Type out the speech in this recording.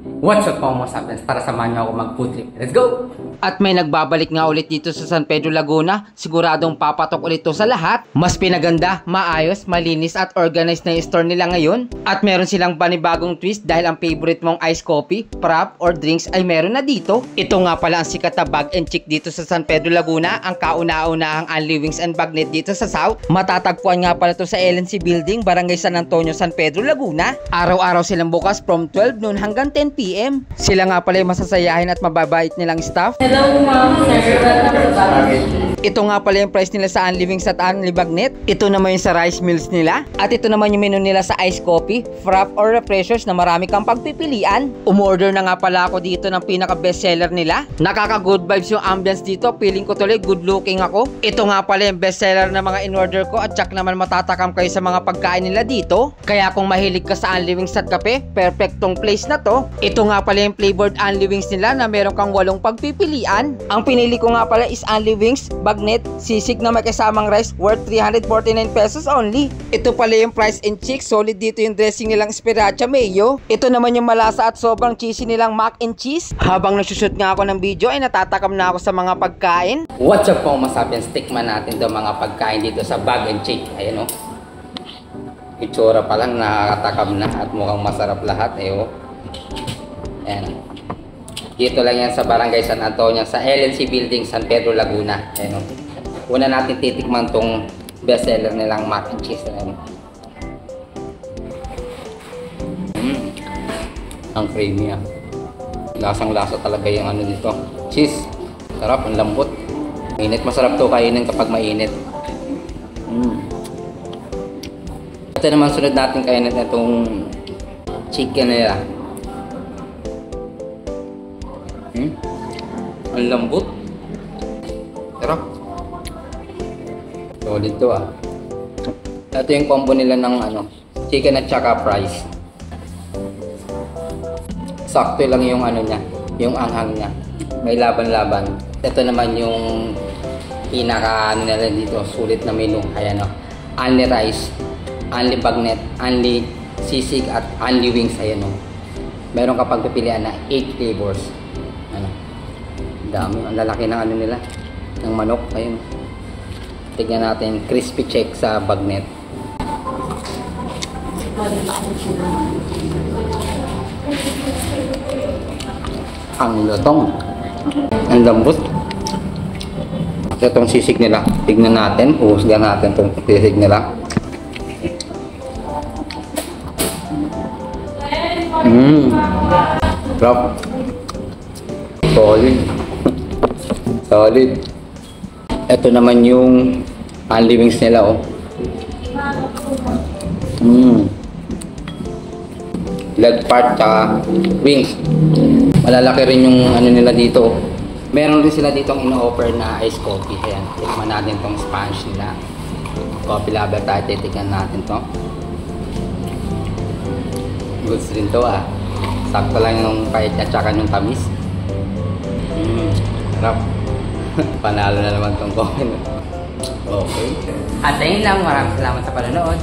What's up mga sapiens? Tara samahan niyo ako mag-food trip. Let's go! At may nagbabalik nga ulit dito sa San Pedro Laguna, siguradong papatok ulit to sa lahat. Mas pinaganda, maayos, malinis at organized na yung store nila ngayon. At meron silang panibagong twist dahil ang favorite mong iced coffee, frap or drinks ay meron na dito. Ito nga pala ang sikat na bag and chick dito sa San Pedro Laguna, ang kauna-unahang Only Wings and Bagnet dito sa South. Matatagpuan nga pala to sa LNC Building, Barangay San Antonio, San Pedro Laguna. Araw-araw silang bukas from 12 noon hanggang 10 p.m. Sila nga pala yung masasayahin at mababait nilang staff. Hello, ma'am, sir. Ito nga pala yung price nila sa Only Wings at Only Bagnet. Ito naman yung sa rice meals nila. At ito naman yung menu nila sa iced coffee, frap or refreshers na marami kang pagpipilian. Umorder na nga pala ako dito ng pinaka bestseller nila. Nakaka good vibes yung ambience dito. Feeling ko tuloy good looking ako. Ito nga pala yung bestseller na mga in-order ko at tsak naman matatakam kayo sa mga pagkain nila dito. Kaya kung mahilig ka sa Only Wings at kape, perfectong place na to. Ito nga pala yung flavored Only Wings nila na meron kang 8 pagpipilian. Ang pinili ko nga pala is Only Wings, Bagnet, sisig na may kasamang rice worth 349 pesos only. Ito pala yung price and chick. Solid dito yung dressing nilang Sriracha Mayo. Ito naman yung malasa at sobrang cheesy nilang mac and cheese. Habang nagsushoot nga ako ng video ay natatakam na ako sa mga pagkain. What's up mga sapiens? Tikman natin daw mga pagkain dito sa bag and chick. Ayan o. Itsura pa lang nakakatakam na at mukhang masarap lahat. Ayan. Ayan. Dito lang yan sa Barangay San Antonio, sa LNC Building, San Pedro, Laguna. Ayan. Una natin titikman tong bestseller nilang mac and cheese. Ayan. Ang creamy ah. Lasang-lasa talaga yung ano dito. Cheese. Sarap, ang lambot. Mainit. Masarap to kainin kapag mainit. Ito naman sunod natin kainin itong chicken nila. Ang lambot. Sarap. Solid to ah. Ito yung combo nila ng ano, chicken at saka fries. Sakto lang yung ano niya, yung anghang niya. May laban-laban. Ito naman yung pinaka ano nila dito, sulit na menu. Ayan o. Only rice, only bagnet, only sisig at only wings. Ayan o. Meron ka pagpipilian na 8 flavors. Ano? Dami. Ang lalaki ng ano nila. Ng manok. Ayun. Tignan natin. Crispy check sa bagnet. Ang lutong. Ang lambot. Itong sisig nila. Tignan natin. Uhusgan natin itong sisig nila. Sarap. Solid. Solid. Ito naman yung Only Wings nila oh. Leg part tsaka wings. Malalaki rin yung ano nila dito. Meron rin sila ditong ino-offer na iced coffee. Ayan. Tikman natin tong sponge nila. Coffee lover tayo. Titikman natin to. Goods rin to ah. Sakto lang yung pait at saka yung tamis. Sarap. Panalo na naman tong coffee. Okay. At ayun lang. Maraming salamat sa panonood.